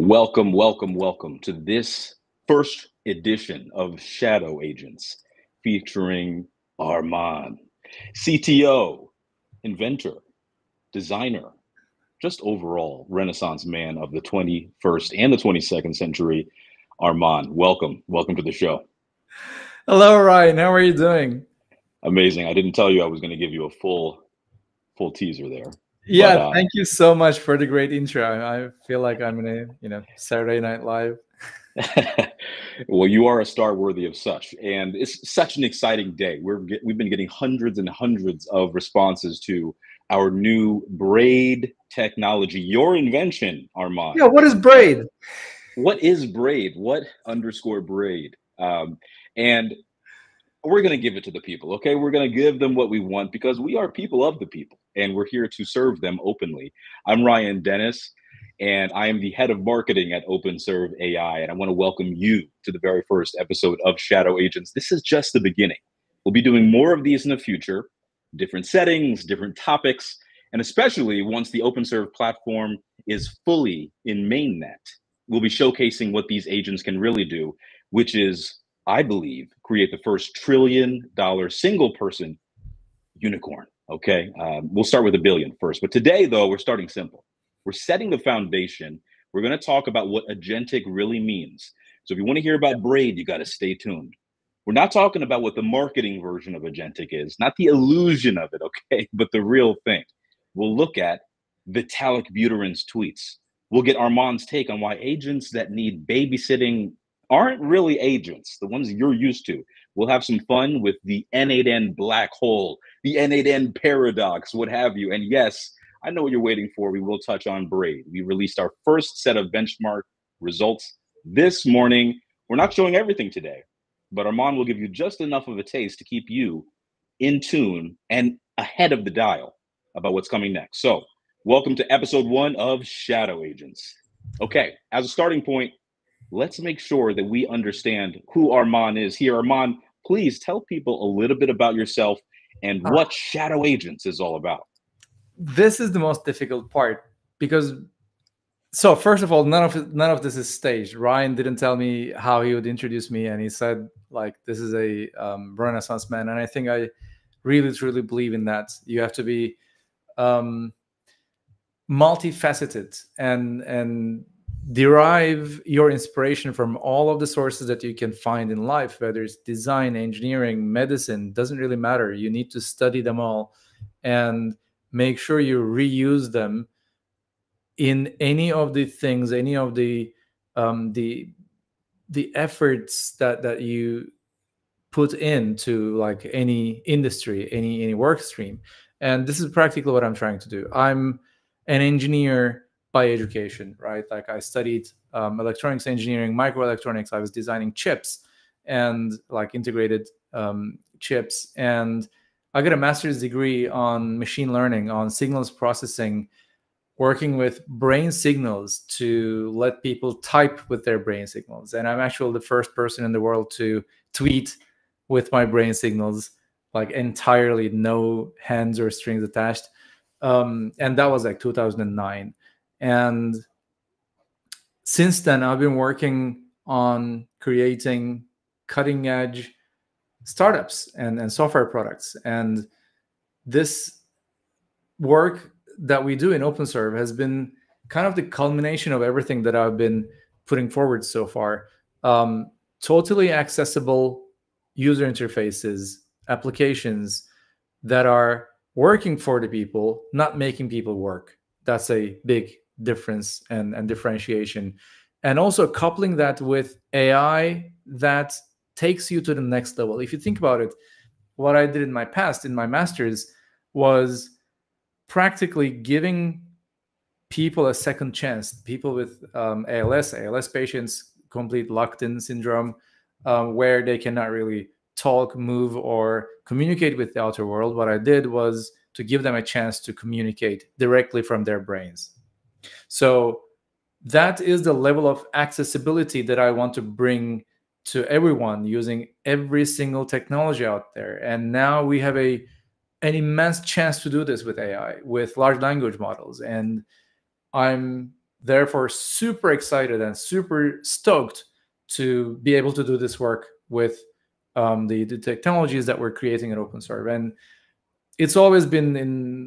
Welcome, welcome, welcome to this first edition of Shadow Agents featuring Armağan, CTO, inventor, designer, just overall Renaissance man of the 21st and the 22nd century. Armağan, welcome to the show. Hello, Ryan. How are you doing? Amazing. I didn't tell you I was going to give you a full teaser there. Yeah, thank you so much for the great intro. I feel like I'm in a Saturday Night Live. Well, you are a star worthy of such, and it's such an exciting day. We've been getting hundreds and hundreds of responses to our new BRAID technology, your invention, Armağan. Yeah, what is BRAID? What is BRAID? What underscore BRAID? And we're going to give it to the people, okay? We're going to give them what we want because we are people of the people, and we're here to serve them openly. I'm Ryan Dennis, and I am the head of marketing at OpenServ AI, and I want to welcome you to the very first episode of Shadow Agents. This is just the beginning. We'll be doing more of these in the future, different settings, different topics, and especially once the OpenServ platform is fully in mainnet, we'll be showcasing what these agents can really do, which is, I believe, create the first $1 trillion single person unicorn. Okay. We'll start with $1 billion first. But today, though, we're starting simple. We're setting the foundation. We're going to talk about what agentic really means. So if you want to hear about BRAID, you got to stay tuned. We're not talking about what the marketing version of agentic is, not the illusion of it, okay, but the real thing. We'll look at Vitalik Buterin's tweets. We'll get Armand's take on why agents that need babysitting aren't really agents, the ones you're used to. We'll have some fun with the N8N black hole, the N8N paradox, what have you. And yes, I know what you're waiting for. We will touch on BRAID. We released our first set of benchmark results this morning. We're not showing everything today, but Armand will give you just enough of a taste to keep you in tune and ahead of the dial about what's coming next. So welcome to episode 1 of Shadow Agents. Okay, as a starting point, let's make sure that we understand who Armand is here. Armand, please tell people a little bit about yourself and what Shadow Agents is all about. This is the most difficult part because, so first of all, none of this is staged. Ryan didn't tell me how he would introduce me, and he said, like, this is a Renaissance man, and I think I really truly believe in that. You have to be multifaceted and derive your inspiration from all of the sources that you can find in life, whether it's design, engineering, medicine, doesn't really matter. You need to study them all and make sure you reuse them in any of the things, any of the efforts that you put into, like, any industry, any work stream. And this is practically what I'm trying to do. I'm an engineer by education, right? Like, I studied electronics engineering, microelectronics. I was designing chips and like integrated chips. And I got a master's degree on machine learning, on signals processing, working with brain signals to let people type with their brain signals. And I'm actually the first person in the world to tweet with my brain signals, like entirely no hands or strings attached. And that was like 2009. And since then, I've been working on creating cutting edge startups and software products. And this work that we do in OpenServ has been kind of the culmination of everything that I've been putting forward so far. Totally accessible user interfaces, applications that are working for the people, not making people work. That's a big difference and differentiation. And also coupling that with AI that takes you to the next level. If you think about it, what I did in my past, in my master's, was practically giving people a second chance. People with ALS patients, complete locked-in syndrome, where they cannot really talk, move, or communicate with the outer world. What I did was to give them a chance to communicate directly from their brains. So that is the level of accessibility that I want to bring to everyone using every single technology out there. And now we have an immense chance to do this with AI, with large language models. And I'm therefore super excited and super stoked to be able to do this work with the technologies that we're creating at OpenServ. And it's always been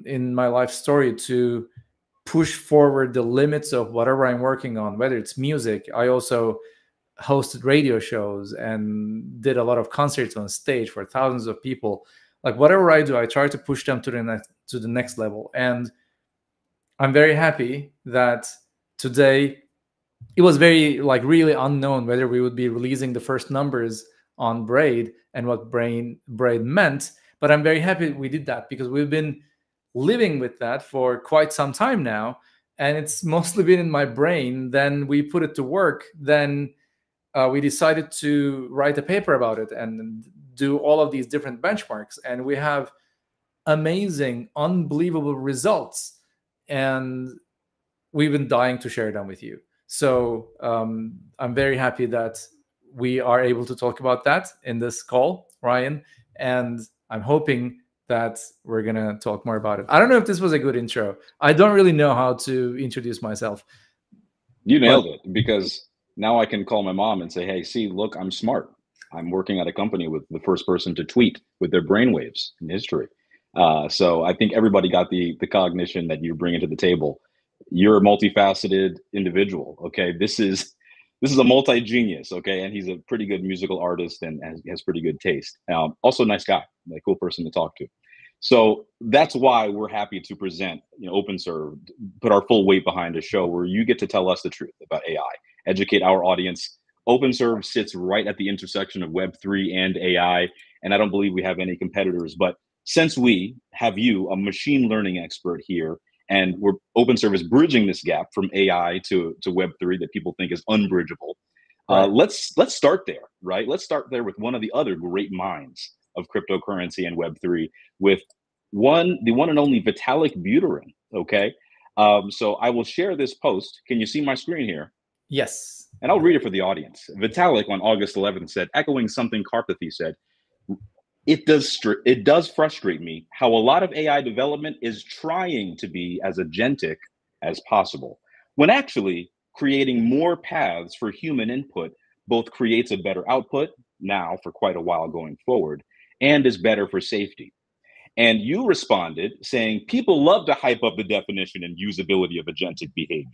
in my life story to push forward the limits of whatever I'm working on, whether it's music. I also hosted radio shows and did a lot of concerts on stage for thousands of people. Like whatever I do, I try to push them to the next level. And I'm very happy that today it was very like really unknown whether we would be releasing the first numbers on BRAID and what BRAID meant. But I'm very happy we did that, because we've been living with that for quite some time now, and it's mostly been in my brain. Then we put it to work. Then we decided to write a paper about it and do all of these different benchmarks, and we have amazing, unbelievable results, and we've been dying to share them with you. So I'm very happy that we are able to talk about that in this call, Ryan, and I'm hoping that we're going to talk more about it. I don't know if this was a good intro. I don't really know how to introduce myself. You nailed it, because now I can call my mom and say, hey, see, look, I'm smart. I'm working at a company with the first person to tweet with their brainwaves in history. So I think everybody got the cognition that you're bringing to the table. You're a multifaceted individual. Okay, this is a multi-genius. Okay, and he's a pretty good musical artist and has pretty good taste. Also, a nice guy, a cool person to talk to. So that's why we're happy to present, OpenServ, put our full weight behind a show where you get to tell us the truth about AI, educate our audience. OpenServ sits right at the intersection of Web3 and AI, and I don't believe we have any competitors. But since we have you, a machine learning expert here, and OpenServ is bridging this gap from AI to Web3 that people think is unbridgeable. Right. Let's start there, right? Let's start there with one of the other great minds of cryptocurrency and Web3, with the one and only Vitalik Buterin. Okay, so I will share this post. Can you see my screen here? Yes. And I'll read it for the audience. Vitalik on August 11th said, echoing something Karpathy said, it does frustrate me how a lot of AI development is trying to be as agentic as possible, when actually creating more paths for human input both creates a better output now for quite a while going forward, and is better for safety. And you responded saying, people love to hype up the definition and usability of agentic behavior.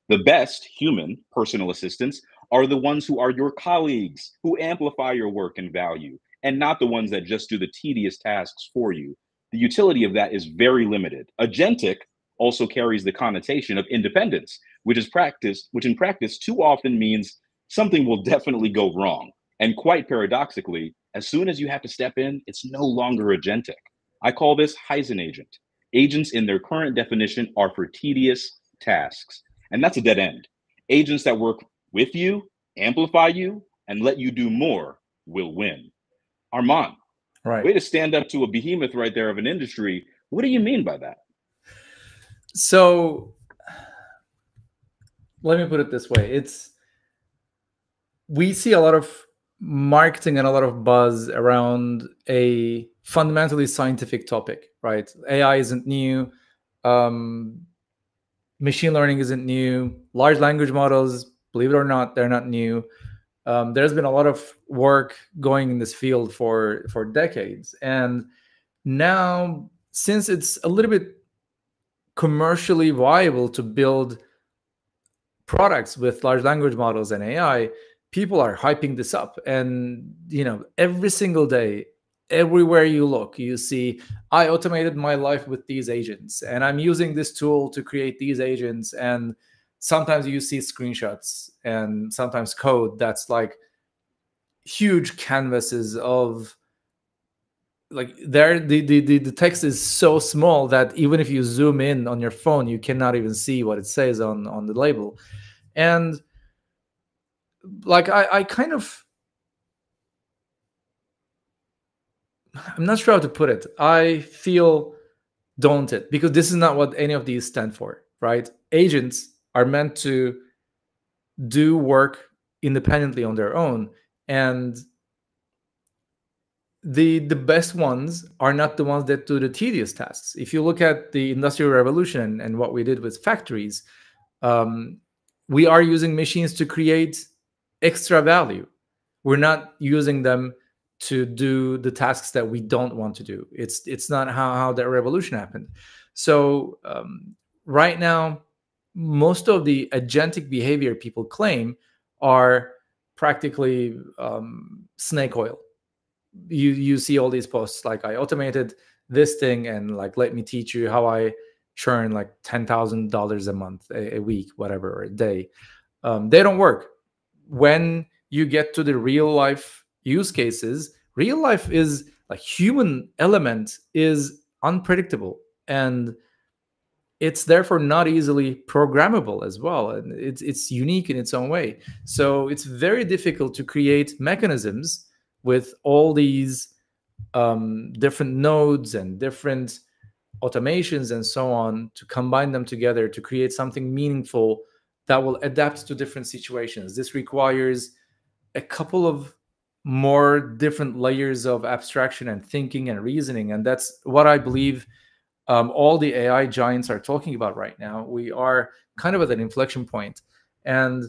The best human personal assistants are the ones who are your colleagues, who amplify your work and value, and not the ones that just do the tedious tasks for you. The utility of that is very limited. Agentic also carries the connotation of independence, which in practice too often means something will definitely go wrong. And quite paradoxically, as soon as you have to step in, it's no longer agentic. I call this Heisen agent. Agents in their current definition are for tedious tasks. And that's a dead end. Agents that work with you, amplify you, and let you do more will win. Armand, right. Way to stand up to a behemoth right there of an industry. What do you mean by that? So let me put it this way. We see a lot of marketing and a lot of buzz around a fundamentally scientific topic, right? AI isn't new. Machine learning isn't new. Large language models, believe it or not, they're not new. There's been a lot of work going in this field for decades. And now, since it's a little bit commercially viable to build products with large language models and AI, people are hyping this up. And, every single day, everywhere you look, you see, I automated my life with these agents, and I'm using this tool to create these agents. And sometimes you see screenshots and sometimes code that's like huge canvases of like the text is so small that even if you zoom in on your phone, you cannot even see what it says on the label. And like I kind of, I'm not sure how to put it. I feel daunted because this is not what any of these stand for, right? Agents are meant to do work independently on their own, and the best ones are not the ones that do the tedious tasks. If you look at the Industrial Revolution and what we did with factories, We are using machines to create extra value. We're not using them to do the tasks that we don't want to do. It's not how that revolution happened. So right now, most of the agentic behavior people claim are practically snake oil. You see all these posts like, I automated this thing, and like, let me teach you how I churn like $10,000 a month, a week, whatever, or a day. They don't work. When you get to the real life use cases, real life is like, human element is unpredictable, and it's therefore not easily programmable as well, and it's unique in its own way. So it's very difficult to create mechanisms with all these different nodes and different automations and so on, to combine them together to create something meaningful that will adapt to different situations. This requires a couple of more different layers of abstraction and thinking and reasoning, and that's what I believe all the AI giants are talking about right now. We are kind of at an inflection point, and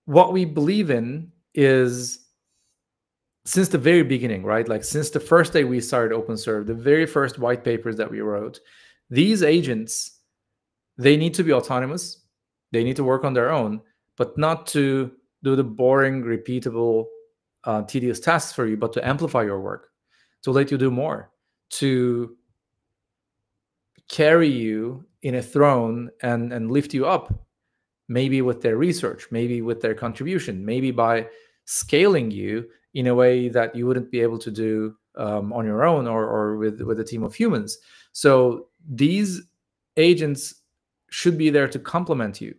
what we believe in is, since the very beginning, right? Like, since the first day we started OpenServ, the very first white papers that we wrote, these agents, they need to be autonomous. They need to work on their own, but not to do the boring, repeatable, tedious tasks for you, but to amplify your work, to let you do more, to carry you in a throne and lift you up, maybe with their research, maybe with their contribution, maybe by scaling you in a way that you wouldn't be able to do on your own, or with a team of humans. So these agents should be there to complement you.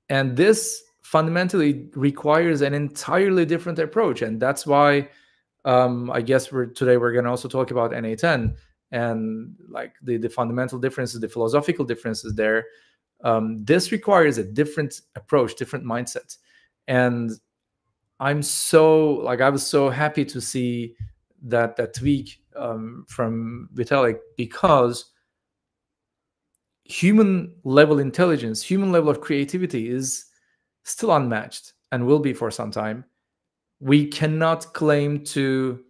And this fundamentally requires an entirely different approach. And that's why I guess today we're going to also talk about NA10 and like the fundamental differences, the philosophical differences there. This requires a different approach, different mindset. And I was so happy to see that tweak from Vitalik, because human level intelligence, human level of creativity is still unmatched and will be for some time. We cannot claim to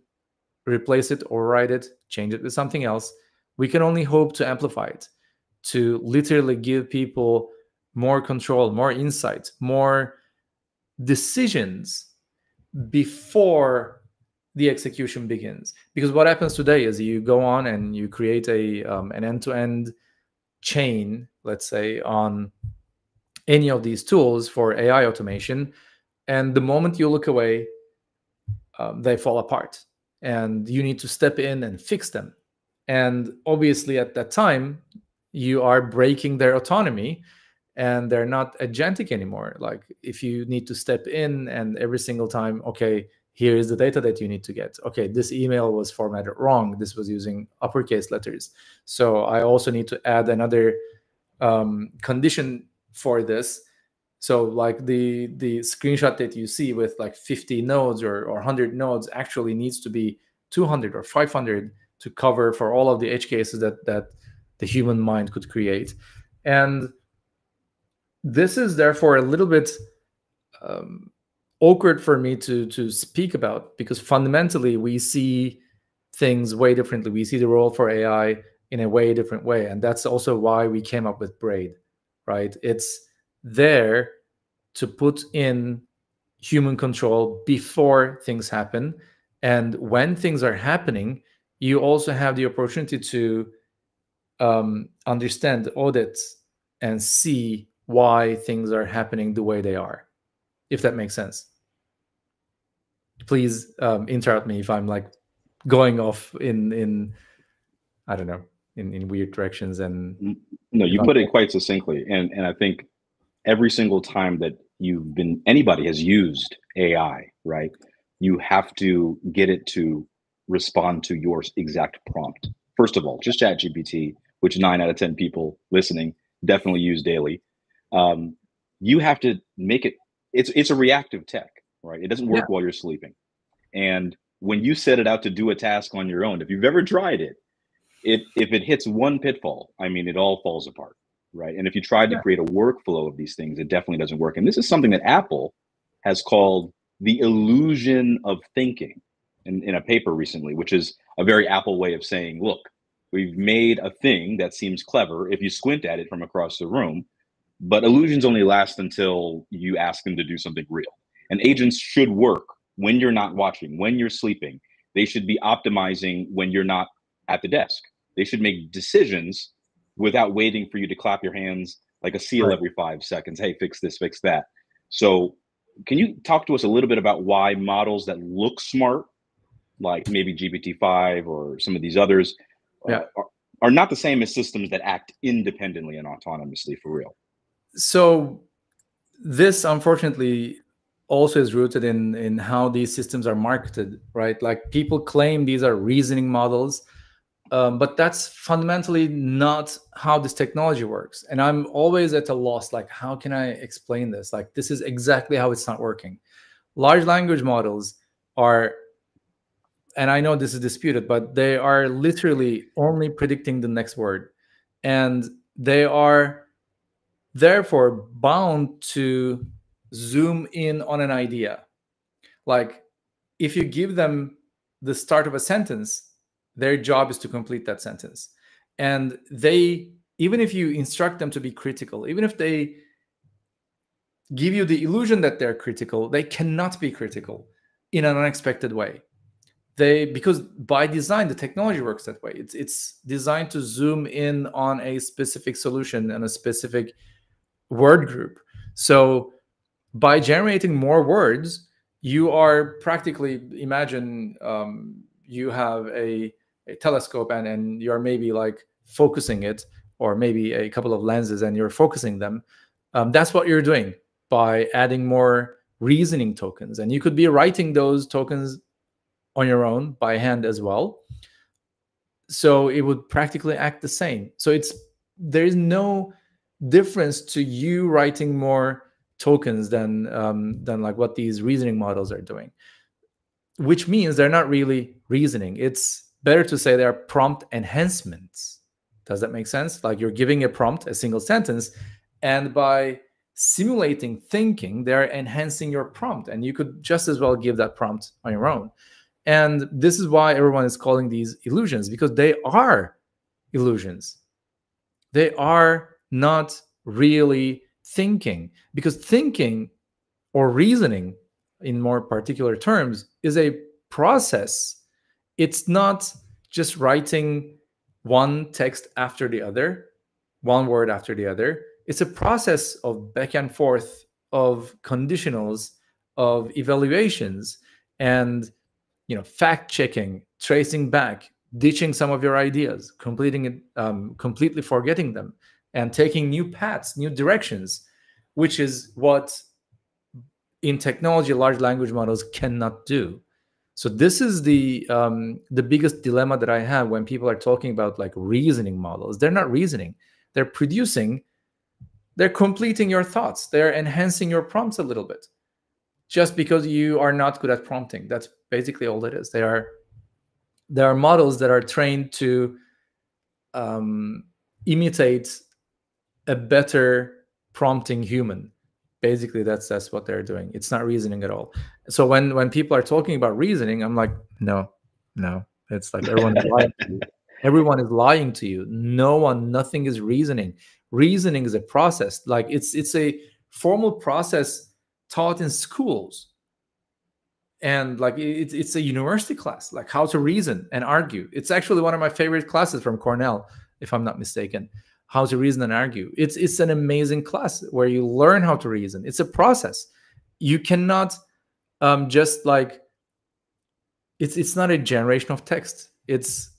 replace it or write it, change it with something else. We can only hope to amplify it, to literally give people more control, more insight, more decisions before the execution begins. Because what happens today is you go on and you create an end-to-end chain, let's say, on any of these tools for AI automation, and the moment you look away, they fall apart, and you need to step in and fix them. And obviously at that time, you are breaking their autonomy, and they're not agentic anymore. Like, if you need to step in and every single time, okay, here is the data that you need to get. Okay, this email was formatted wrong. This was using uppercase letters. So I also need to add another condition for this. So like the screenshot that you see with like 50 nodes or 100 nodes actually needs to be 200 or 500 to cover for all of the edge cases that the human mind could create. And this is therefore a little bit awkward for me to speak about, because fundamentally we see things way differently. We see the role for AI in a way different way. And that's also why we came up with BRAID, right? It's there to put in human control before things happen. And when things are happening, you also have the opportunity to understand, audit, and see why things are happening the way they are, if that makes sense. Please interrupt me if I'm like going off in I don't know, in weird directions. And no, you put it quite succinctly. And I think every single time that anybody has used AI, right, you have to get it to respond to your exact prompt. First of all, just ChatGPT, which 9 out of 10 people listening definitely use daily. You have to make it, it's a reactive tech, right? It doesn't work while you're sleeping. And when you set it out to do a task on your own, if you've ever tried it, if it hits one pitfall, I mean, it all falls apart. right? And if you tried to create a workflow of these things, it definitely doesn't work. And this is something that Apple has called the illusion of thinking in a paper recently, which is a very Apple way of saying, look, we've made a thing that seems clever if you squint at it from across the room, but illusions only last until you ask them to do something real. And agents should work when you're not watching, when you're sleeping. They should be optimizing when you're not at the desk. They should make decisions without waiting for you to clap your hands like a seal every 5 seconds. Hey, fix this, fix that. So can you talk to us a little bit about why models that look smart, like maybe GPT-5 or some of these others, are not the same as systems that act independently and autonomously for real? So this, unfortunately, also is rooted in how these systems are marketed, right? Like people claim these are reasoning models, but that's fundamentally not how this technology works. And I'm always at a loss, like, how can I explain this? Like, this is exactly how it's not working. Large language models are, and I know this is disputed, but they are literally only predicting the next word. And they are therefore bound to zoom in on an idea. Like, if you give them the start of a sentence, their job is to complete that sentence. And they, even if you instruct them to be critical, even if they give you the illusion that they're critical, they cannot be critical in an unexpected way. Because by design, the technology works that way. It's designed to zoom in on a specific solution and a specific word group. So by generating more words, you are practically, imagine you have a telescope and you're maybe like focusing it, or maybe a couple of lenses and you're focusing them. That's what you're doing by adding more reasoning tokens. And you could be writing those tokens on your own by hand as well. So it would practically act the same. So there is no difference to you writing more tokens than like what these reasoning models are doing, which means they're not really reasoning. It's better to say they're prompt enhancements. Does that make sense? Like, you're giving a prompt, a single sentence, and by simulating thinking, they're enhancing your prompt, and you could just as well give that prompt on your own. And this is why everyone is calling these illusions, because they are illusions. They are not really thinking, because thinking, or reasoning in more particular terms, is a process. It's not just writing one text after the other, one word after the other. It's a process of back and forth, of conditionals, of evaluations, and fact checking, tracing back, ditching some of your ideas, completing it, completely forgetting them, and taking new paths, new directions, which is what in technology large language models cannot do. So this is the biggest dilemma that I have when people are talking about like reasoning models. They're not reasoning. They're completing your thoughts. They're enhancing your prompts a little bit, just because you are not good at prompting. That's basically all it is. There are models that are trained to imitate a better prompting human. Basically, that's what they're doing. It's not reasoning at all. So when people are talking about reasoning, I'm like, no. It's like everyone is lying to you. Everyone is lying to you. Nothing is reasoning. Reasoning is a process. Like it's a formal process taught in schools. And like it's a university class, like how to reason and argue. It's actually one of my favorite classes from Cornell, if I'm not mistaken. How to reason and argue. It's an amazing class where you learn how to reason. It's a process. You cannot just like it's not a generation of text. It's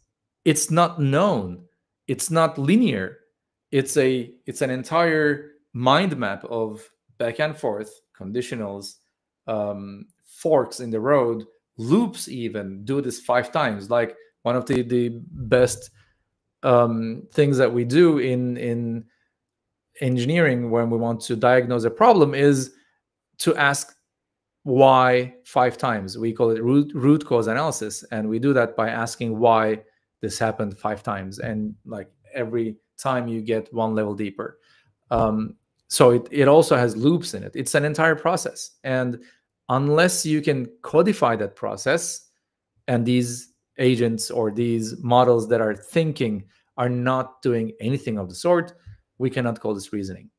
not known. It's not linear. It's an entire mind map of back and forth conditionals, forks in the road, loops. Even do this 5 times. Like one of the best things that we do in engineering when we want to diagnose a problem is to ask why 5 times. We call it root cause analysis, and we do that by asking why this happened 5 times, and like every time you get one level deeper. So it also has loops in it. It's an entire process. And unless you can codify that process, and these agents or these models that are thinking are not doing anything of the sort, we cannot call this reasoning.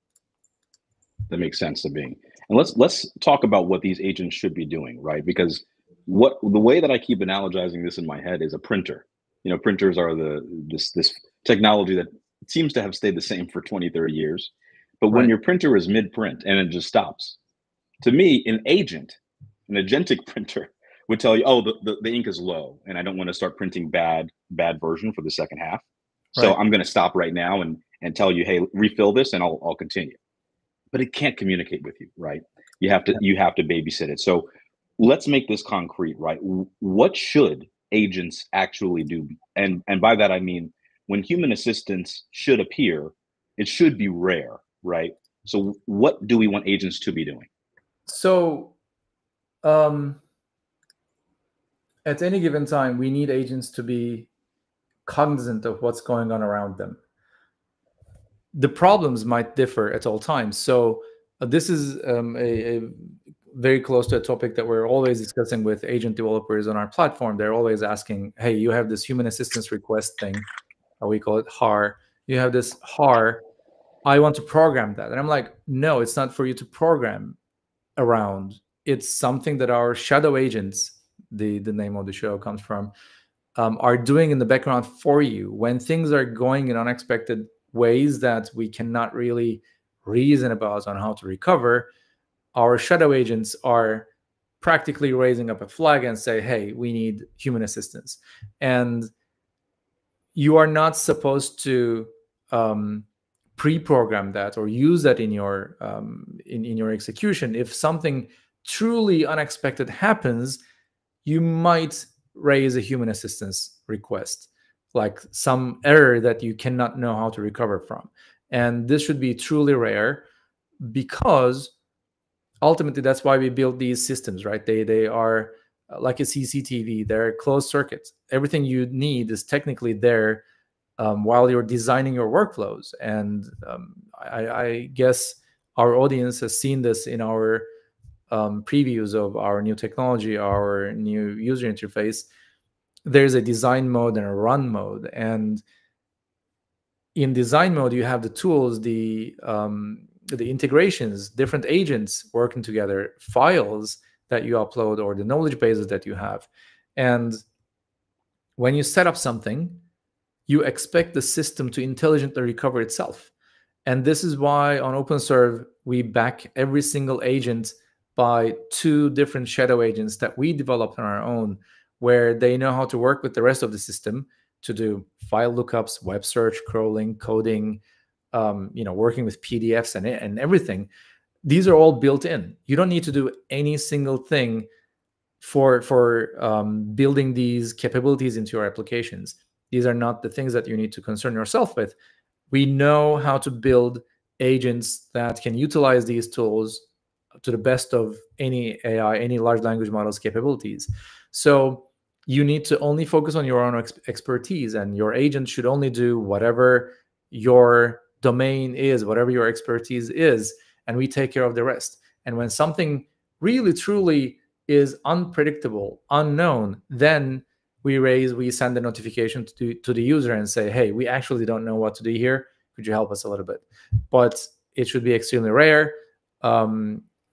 That makes sense to me. And let's talk about what these agents should be doing, right? Because the way that I keep analogizing this in my head is a printer. Printers are this technology that seems to have stayed the same for 20, 30 years. But when your printer is mid-print and it just stops, to me, an agentic printer would tell you, oh, the ink is low, and I don't want to start printing bad version for the second half. So I'm going to stop right now and tell you, hey, refill this, and I'll continue. But it can't communicate with you, right? You have to babysit it. So let's make this concrete, right? What should agents actually do? And by that I mean, when human assistance should appear, it should be rare, right? So what do we want agents to be doing? So at any given time, we need agents to be cognizant of what's going on around them. The problems might differ at all times. So this is a very close to a topic that we're always discussing with agent developers on our platform. They're always asking, hey, you have this human assistance request thing, we call it HAR. You have this HAR, I want to program that. And I'm like, no, it's not for you to program around. It's something that our shadow agents, the name of the show comes from, are doing in the background for you. When things are going in unexpected ways that we cannot really reason about on how to recover, our shadow agents are practically raising up a flag and say, hey, we need human assistance. And you are not supposed to pre-program that or use that in your in your execution. If something truly unexpected happens, you might raise a human assistance request, like some error that you cannot know how to recover from. And this should be truly rare, because ultimately that's why we build these systems, right? They are like a CCTV, they're closed circuits. Everything you need is technically there while you're designing your workflows. And I guess our audience has seen this in our previews of our new technology, our new user interface. There's a design mode and a run mode. And in design mode, you have the tools, the integrations, different agents working together, files that you upload, or the knowledge bases that you have. And when you set up something, you expect the system to intelligently recover itself. And this is why on OpenServ, we back every single agent by 2 different shadow agents that we developed on our own, where they know how to work with the rest of the system to do file lookups, web search, crawling, coding, working with PDFs and everything. These are all built in. You don't need to do any single thing for building these capabilities into your applications. These are not the things that you need to concern yourself with. We know how to build agents that can utilize these tools to the best of any AI, any large language model's capabilities. So you need to only focus on your own expertise, and your agent should only do whatever your domain is, whatever your expertise is, and we take care of the rest. And when something really, truly is unpredictable, unknown, then we send a notification to the user and say, hey, we actually don't know what to do here. Could you help us a little bit? But it should be extremely rare.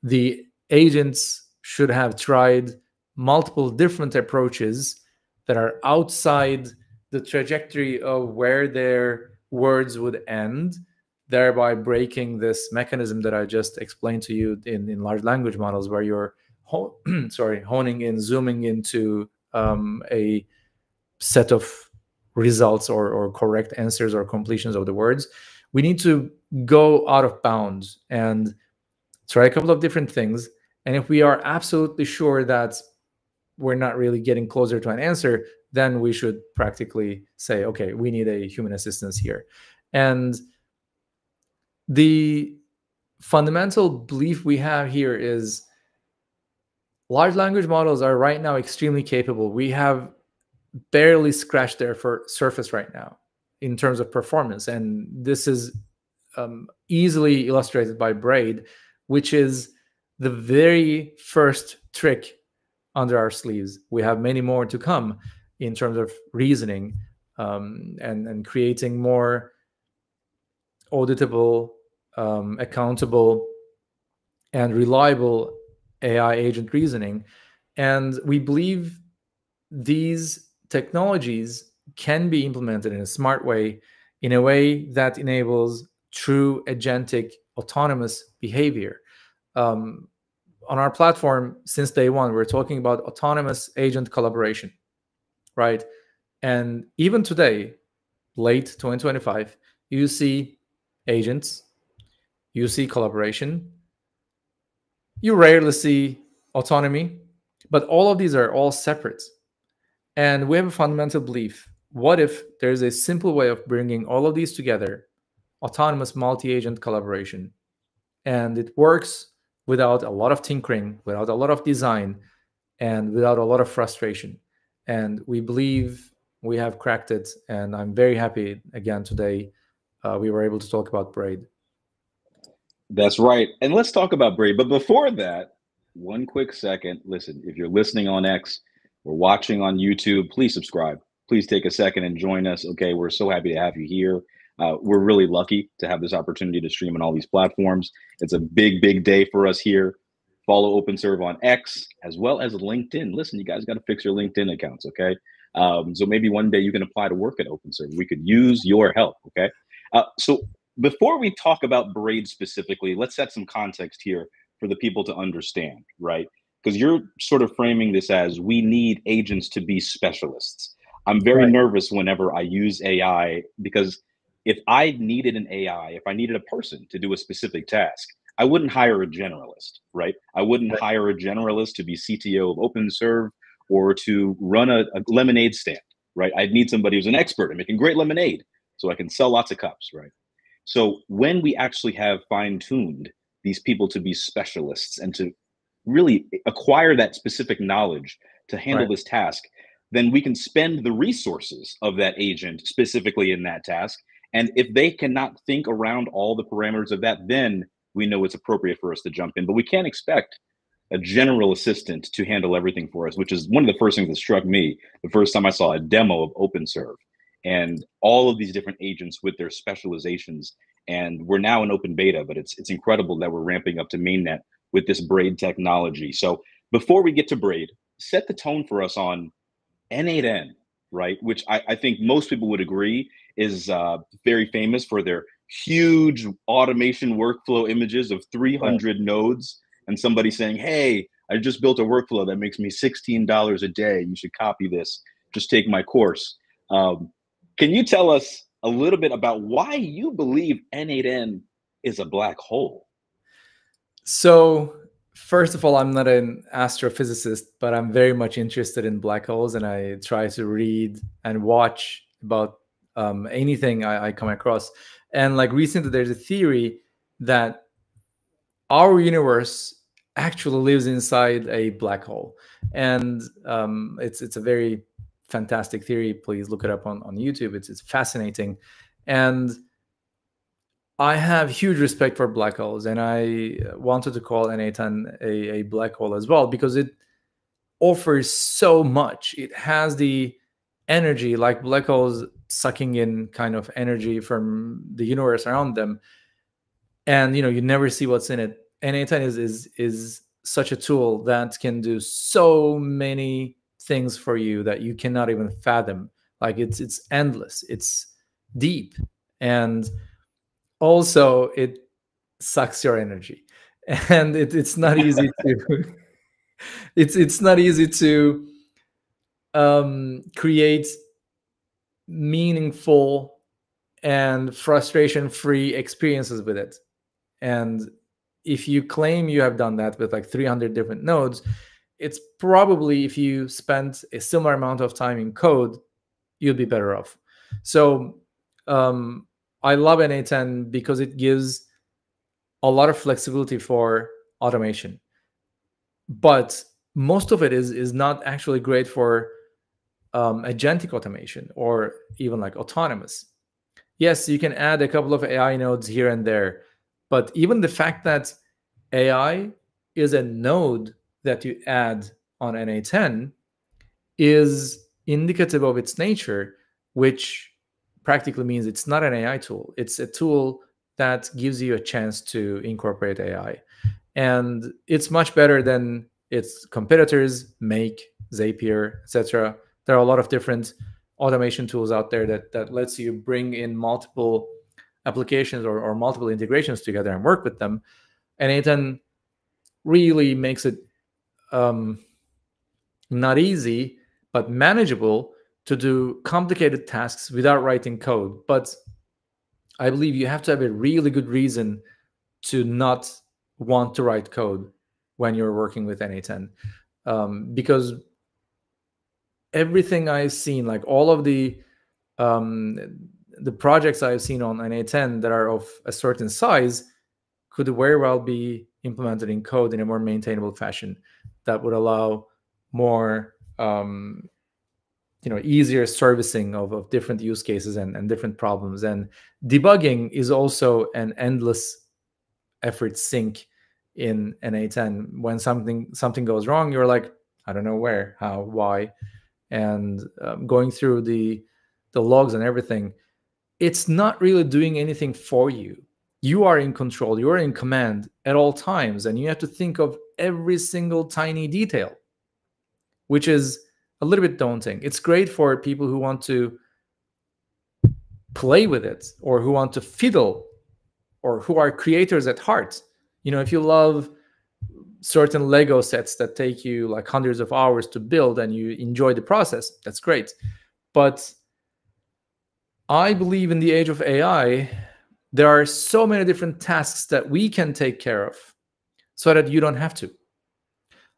The agents should have tried multiple different approaches that are outside the trajectory of where their words would end, thereby breaking this mechanism that I just explained to you in large language models, where you're honing in, zooming into a set of results or correct answers or completions of the words. We need to go out of bounds and try a couple of different things. And if we are absolutely sure that we're not really getting closer to an answer, then we should practically say, okay, we need a human assistance here. And the fundamental belief we have here is large language models are right now extremely capable. We have barely scratched their surface right now in terms of performance. And this is easily illustrated by BRAID, which is the very first trick under our sleeves. We have many more to come in terms of reasoning, and creating more auditable, accountable, and reliable AI agent reasoning. And we believe these technologies can be implemented in a smart way, in a way that enables true agentic autonomous behavior. On our platform, since day one, we're talking about autonomous agent collaboration, right? And even today, late 2025, you see agents, you see collaboration, you rarely see autonomy, but all of these are all separate. And we have a fundamental belief. What if there's a simple way of bringing all of these together, autonomous multi-agent collaboration, and it works without a lot of tinkering, without a lot of design, and without a lot of frustration? And we believe we have cracked it. And I'm very happy again today we were able to talk about BRAID. That's right. And let's talk about BRAID. But before that, one quick second. Listen, if you're listening on X or watching on YouTube, please subscribe. Please take a second and join us. Okay, we're so happy to have you here. We're really lucky to have this opportunity to stream on all these platforms. It's a big, big day for us here. Follow OpenServ on X as well as LinkedIn. Listen, you guys got to fix your LinkedIn accounts, okay? So maybe one day you can apply to work at OpenServ. We could use your help, okay? So before we talk about BRAID specifically, let's set some context here for the people to understand, right? Because you're sort of framing this as we need agents to be specialists. I'm very nervous whenever I use AI, because if I needed an AI, if I needed a person to do a specific task, I wouldn't hire a generalist, right? I wouldn't hire a generalist to be CTO of OpenServ or to run a lemonade stand, right? I'd need somebody who's an expert at making great lemonade so I can sell lots of cups, right? So when we actually have fine-tuned these people to be specialists and to really acquire that specific knowledge to handle this task, then we can spend the resources of that agent specifically in that task. And if they cannot think around all the parameters of that, then we know it's appropriate for us to jump in. But we can't expect a general assistant to handle everything for us, which is one of the first things that struck me the first time I saw a demo of OpenServ and all of these different agents with their specializations. And we're now in open beta, but it's incredible that we're ramping up to mainnet with this BRAID technology. So before we get to BRAID, set the tone for us on N8N, right? Which I think most people would agree is very famous for their huge automation workflow images of 300 nodes and somebody saying, hey, I just built a workflow that makes me $16 a day. You should copy this. Just take my course. Can you tell us a little bit about why you believe N8N is a black hole? So, first of all, I'm not an astrophysicist, but I'm very much interested in black holes, and I try to read and watch about anything I come across. And like recently, there's a theory that our universe actually lives inside a black hole, and it's a very fantastic theory. Please look it up on YouTube. It's fascinating, and I have huge respect for black holes, and I wanted to call N8N a black hole as well because it offers so much. It has the energy, like black holes sucking in kind of energy from the universe around them, and you never see what's in it. N8N is such a tool that can do so many things for you that you cannot even fathom. Like it's endless, it's deep, and also it sucks your energy, and it's not easy to it's not easy to create meaningful and frustration-free experiences with it. And if you claim you have done that with like 300 different nodes, it's probably, if you spent a similar amount of time in code, you'd be better off. So I love N8N because it gives a lot of flexibility for automation, but most of it is not actually great for agentic automation or even like autonomous. Yes, you can add a couple of AI nodes here and there, But even the fact that AI is a node that you add on NA10 is indicative of its nature, which practically means it's not an AI tool. It's a tool that gives you a chance to incorporate AI. And it's much better than its competitors, Make, Zapier, etc. There are a lot of different automation tools out there that lets you bring in multiple applications or multiple integrations together and work with them. And it then really makes it not easy, but manageable to do complicated tasks without writing code. But I believe you have to have a really good reason to not want to write code when you're working with NA10, because everything I've seen, like all of the projects I've seen on NA10 that are of a certain size, could very well be implemented in code in a more maintainable fashion that would allow more easier servicing of different use cases and different problems. And debugging is also an endless effort sink in NA10. When something goes wrong, you're like, I don't know where, how, why, and going through the logs and everything, it's not really doing anything for you. You are in control, you are in command at all times, and you have to think of every single tiny detail, which is a little bit daunting. It's great for people who want to play with it, or who want to fiddle, or who are creators at heart. If you love certain Lego sets that take you like hundreds of hours to build and you enjoy the process, that's great. But I believe in the age of AI, there are so many different tasks that we can take care of so that you don't have to.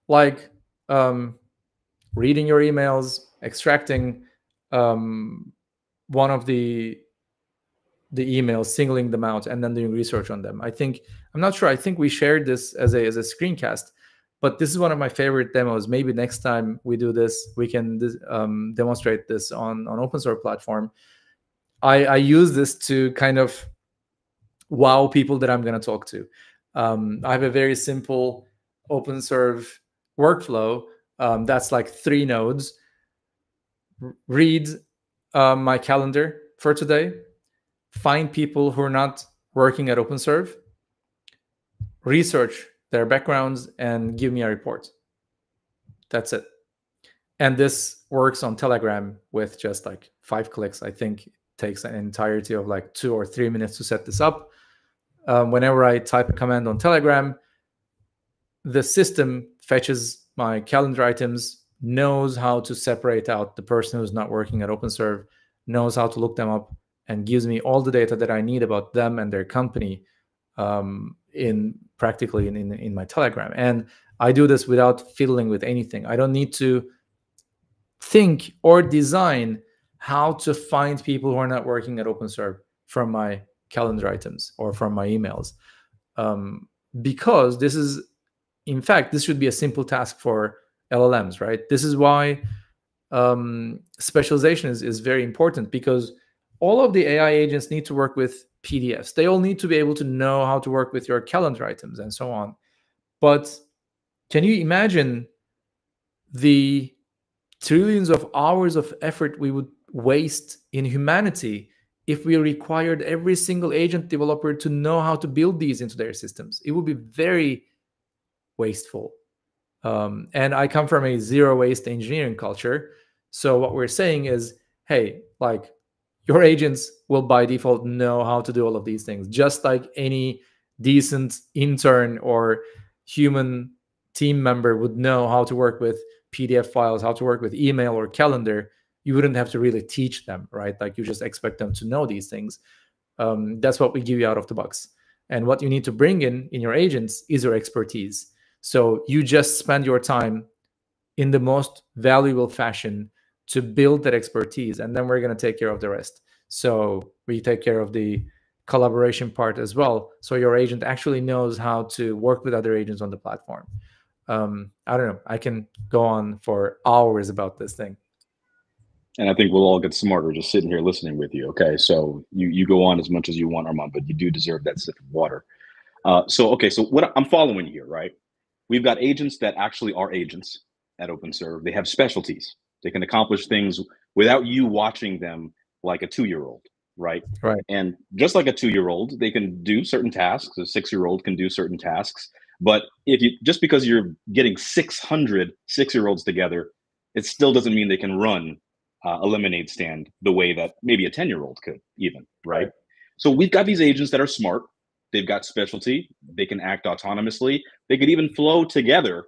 Like reading your emails, extracting one of the emails, singling them out, and then doing research on them. I'm not sure. I think we shared this as a screencast, but this is one of my favorite demos. Maybe next time we do this, we can demonstrate this on OpenServ platform. I use this to kind of wow people that I'm going to talk to. I have a very simple OpenServ workflow that's like 3 nodes. Read my calendar for today, find people who are not working at OpenServ, research their backgrounds, and give me a report. That's it. And this works on Telegram with just like 5 clicks. I think it takes an entirety of like 2 or 3 minutes to set this up. Whenever I type a command on Telegram, the system fetches my calendar items, knows how to separate out the person who's not working at OpenServ, knows how to look them up, and gives me all the data that I need about them and their company in my Telegram. And I do this without fiddling with anything. I don't need to think or design how to find people who are not working at OpenServ from my calendar items or from my emails, because this is, in fact, this should be a simple task for LLMs, right? This is why specialization is very important, because all of the AI agents need to work with PDFs. They all need to be able to know how to work with your calendar items and so on. But can you imagine the trillions of hours of effort we would waste in humanity if we required every single agent developer to know how to build these into their systems? It would be very wasteful. And I come from a zero waste engineering culture. So what we're saying is, hey, like, your agents will by default know how to do all of these things, just like any decent intern or human team member would know how to work with PDF files, how to work with email or calendar. You wouldn't have to really teach them, right? Like, you just expect them to know these things. That's what we give you out of the box. And what you need to bring in your agents is your expertise. So you just spend your time in the most valuable fashion to build that expertise, and then we're going to take care of the rest. So we take care of the collaboration part as well, so your agent actually knows how to work with other agents on the platform. I don't know. I can go on for hours about this thing. And I think we'll all get smarter just sitting here listening with you. Okay, so you go on as much as you want, Armand, but you do deserve that sip of water. So what I'm following here, right? We've got agents that actually are agents at OpenServ. They have specialties. They can accomplish things without you watching them like a 2-year-old, right? Right. And just like a 2-year-old, they can do certain tasks. A 6-year-old can do certain tasks. But if you just because you're getting 600 6-year-olds together, it still doesn't mean they can run a lemonade stand the way that maybe a 10-year-old could, even, right? Right. So we've got these agents that are smart. They've got specialty. They can act autonomously. They could even flow together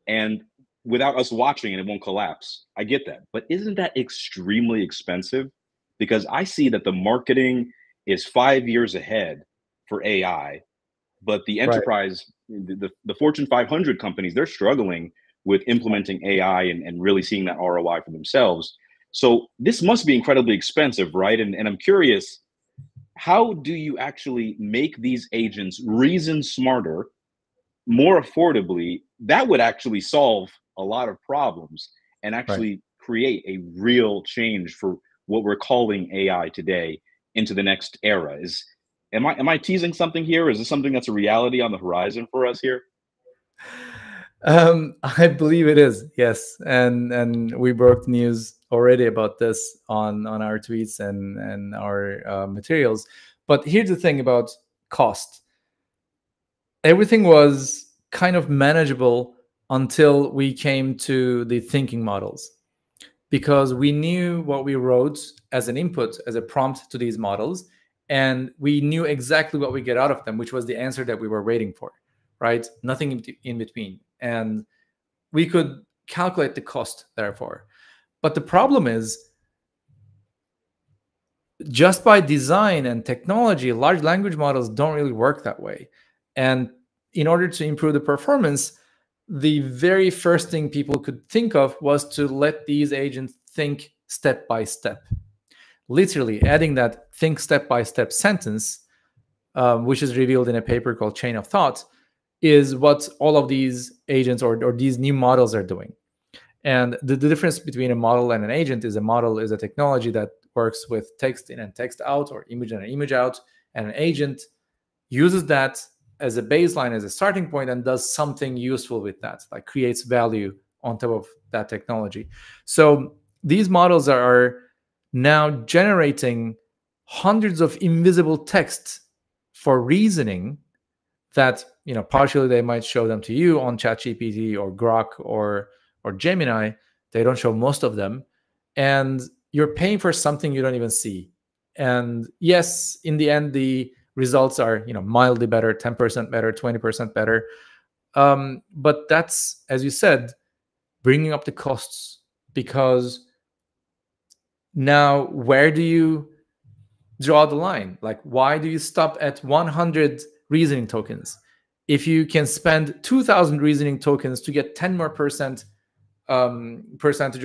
and without us watching, and it won't collapse. I get that. But isn't that extremely expensive? Because I see that the marketing is 5 years ahead for AI, but the Right. enterprise, the Fortune 500 companies, they're struggling with implementing AI and really seeing that ROI for themselves. So this must be incredibly expensive, right? And I'm curious, how do you actually make these agents reason smarter, more affordably? That would actually solve a lot of problems and Right. actually create a real change for what we're calling AI today into the next era. Is am I teasing something here? Is this something that's a reality on the horizon for us here? I believe it is, yes, and we broke news already about this on our tweets and our materials. But here's the thing about cost: everything was kind of manageable until we came to the thinking models, because we knew what we wrote as an input, as a prompt to these models, and we knew exactly what we get out of them, which was the answer that we were waiting for, right? Nothing in between. And we could calculate the cost, therefore. But the problem is, just by design and technology, large language models don't really work that way. And in order to improve the performance, the very first thing people could think of was to let these agents think step by step. Literally adding that think step by step sentence, which is revealed in a paper called Chain of Thought, is what all of these agents or these new models are doing. And the difference between a model and an agent is a model is a technology that works with text in and text out, or image in and image out. And an agent uses that as a baseline, as a starting point, and does something useful with that, like creates value on top of that technology. So these models are now generating hundreds of invisible texts for reasoning that, partially they might show them to you on ChatGPT or Grok or Gemini. They don't show most of them, and you're paying for something you don't even see. And yes, in the end, the results are mildly better, 10% better, 20% better. But that's, as you said, bringing up the costs, because now where do you draw the line? Like, why do you stop at 100 reasoning tokens? If you can spend 2,000 reasoning tokens to get 10 more percentage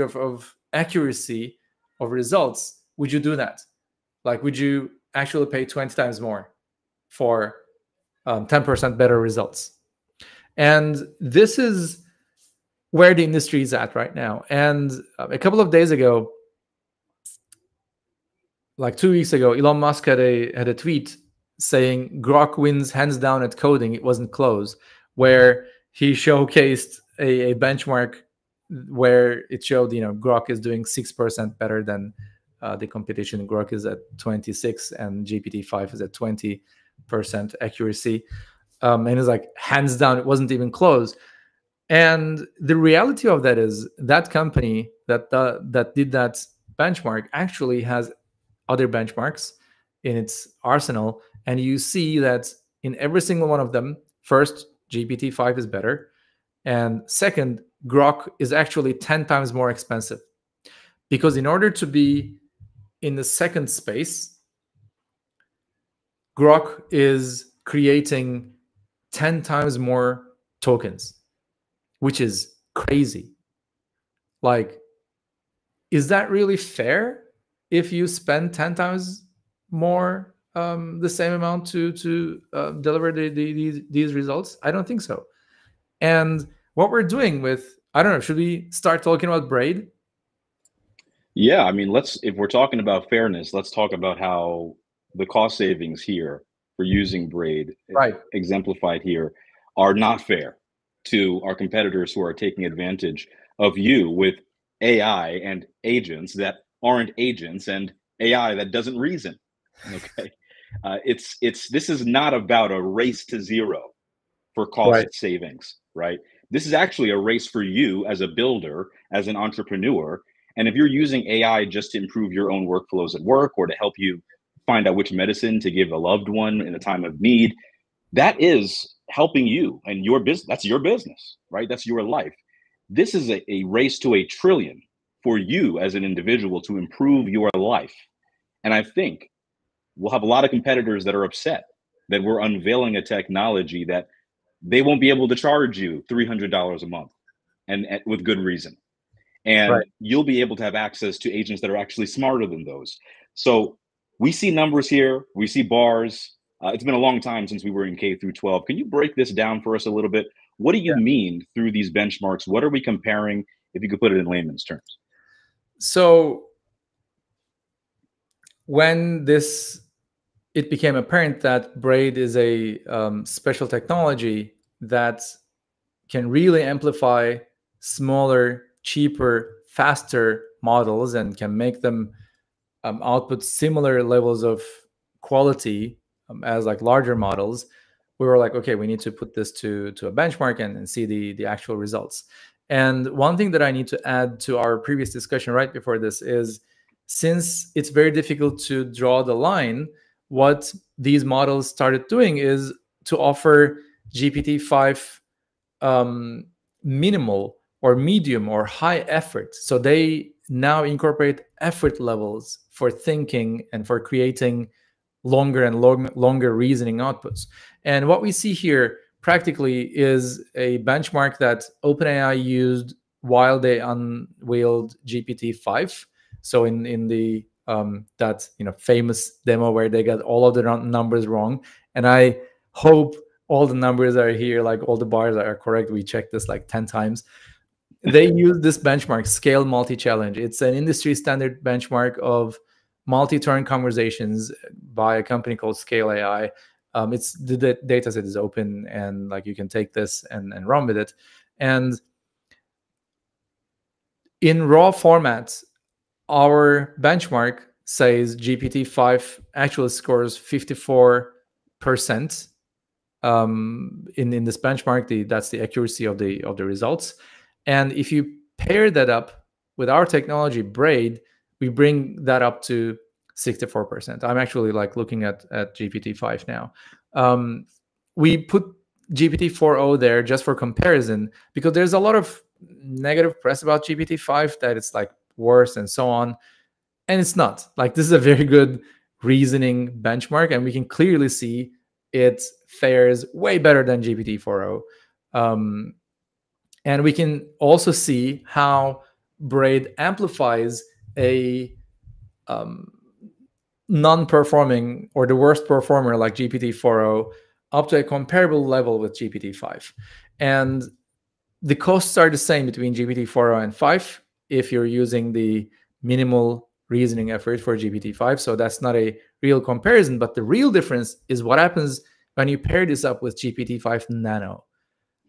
of accuracy of results, would you do that? Like, would you actually pay 20 times more for 10% better results? And this is where the industry is at right now. And a couple of days ago, like 2 weeks ago, Elon Musk had a tweet saying Grok wins hands down at coding. It wasn't close, where he showcased a benchmark where it showed Grok is doing 6% better than the competition. Grok is at 26 and GPT-5 is at 20% accuracy. And it's like, hands down, it wasn't even close. And the reality of that is that company that did that benchmark actually has other benchmarks in its arsenal. And you see that in every single one of them, first, GPT-5 is better. And second, Grok is actually 10 times more expensive. Because in order to be in the second space, Grok is creating 10 times more tokens, which is crazy. Like, is that really fair if you spend 10 times more the same amount to deliver these results? I don't think so. And what we're doing with, I don't know, should we start talking about BRAID? Yeah, I mean, if we're talking about fairness, let's talk about how the cost savings here for using BRAID, Right. exemplified here, are not fair to our competitors who are taking advantage of you with AI and agents that aren't agents and AI that doesn't reason. Okay, this is not about a race to zero for cost Right. savings, right? This is actually a race for you as a builder, as an entrepreneur. And if you're using AI just to improve your own workflows at work or to help you find out which medicine to give a loved one in a time of need, that is helping you and your business. That's your business, right? That's your life. This is a race to a trillion for you as an individual to improve your life. And I think we'll have a lot of competitors that are upset that we're unveiling a technology that they won't be able to charge you $300 a month, and with good reason. And Right. you'll be able to have access to agents that are actually smarter than those. So we see numbers here, we see bars. It's been a long time since we were in K through 12. Can you break this down for us a little bit? What do you mean through these benchmarks? What are we comparing? If you could put it in layman's terms. So when it became apparent that BRAID is a special technology that can really amplify smaller, cheaper, faster models and can make them output similar levels of quality as like larger models, we were like, okay, we need to put this to a benchmark and see the actual results. And one thing that I need to add to our previous discussion right before this is, since it's very difficult to draw the line, what these models started doing is to offer GPT-5 minimal or medium or high effort. So they now incorporate effort levels for thinking and for creating longer and longer reasoning outputs. And what we see here practically is a benchmark that OpenAI used while they unveiled GPT-5. So in the that famous demo where they got all of the numbers wrong, and I hope all the numbers are here, like all the bars are correct. We checked this like 10 times. They use this benchmark, scale multi-challenge. It's an industry standard benchmark of multi-turn conversations by a company called Scale AI. It's the data set is open, and like you can take this and run with it. And in raw formats, our benchmark says GPT-5 actually scores 54% in this benchmark. That's the accuracy of the results. And if you pair that up with our technology, BRAID, we bring that up to 64%. I'm actually like looking at GPT-5 now. We put GPT-4o there just for comparison, because there's a lot of negative press about GPT-5 that it's like worse and so on. And it's not. Like, this is a very good reasoning benchmark, and we can clearly see it fares way better than GPT-4o. And we can also see how BRAID amplifies a non-performing or the worst performer like GPT-4o up to a comparable level with GPT-5. And the costs are the same between GPT-4o and 5 if you're using the minimal reasoning effort for GPT-5. So that's not a real comparison, but the real difference is what happens when you pair this up with GPT-5 Nano,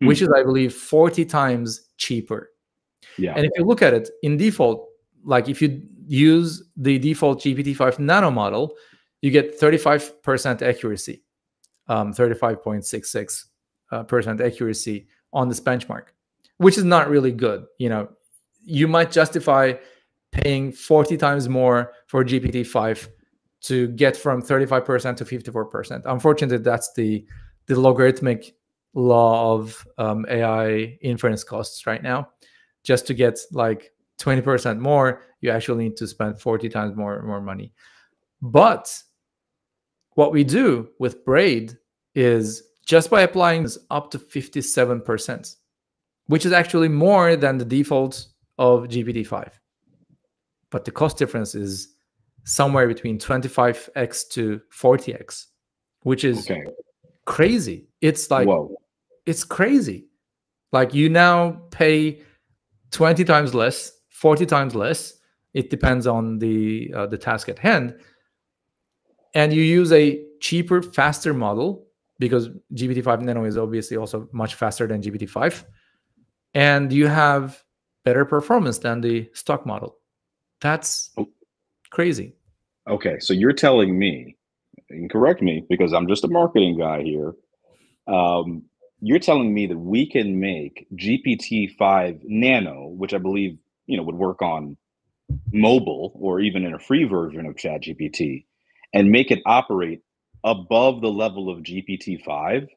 which is, I believe, 40 times cheaper. Yeah. And if you look at it in default, like if you use the default GPT-5 Nano model, you get 35% accuracy, 35.66% accuracy on this benchmark, which is not really good. You might justify paying 40 times more for GPT-5 to get from 35% to 54%. Unfortunately, that's the logarithmic law of AI inference costs right now. Just to get like 20% more, you actually need to spend 40 times more money. But what we do with BRAID is, just by applying this, up to 57%, which is actually more than the default of GPT-5. But the cost difference is somewhere between 25x to 40x, which is crazy. It's like, whoa. It's crazy. Like, you now pay 20 times less, 40 times less. It depends on the task at hand. And you use a cheaper, faster model, because GPT-5 Nano is obviously also much faster than GPT-5, and you have better performance than the stock model. That's crazy. Okay, so you're telling me, and correct me because I'm just a marketing guy here. You're telling me that we can make GPT-5 Nano, which I believe would work on mobile or even in a free version of ChatGPT, and make it operate above the level of GPT-5.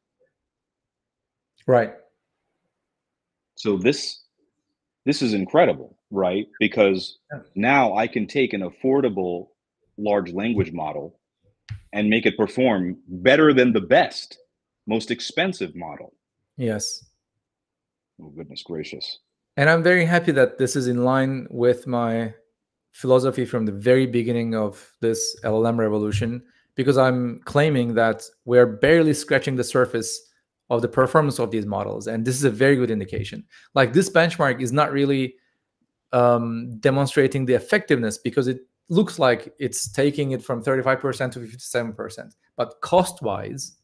Right. So this is incredible, right? Because now I can take an affordable large language model and make it perform better than the best, most expensive model. Yes. Oh, goodness gracious. And I'm very happy that this is in line with my philosophy from the very beginning of this LLM revolution, because I'm claiming that we're barely scratching the surface of the performance of these models. And this is a very good indication. Like, this benchmark is not really demonstrating the effectiveness, because it looks like it's taking it from 35% to 57%. But cost-wise,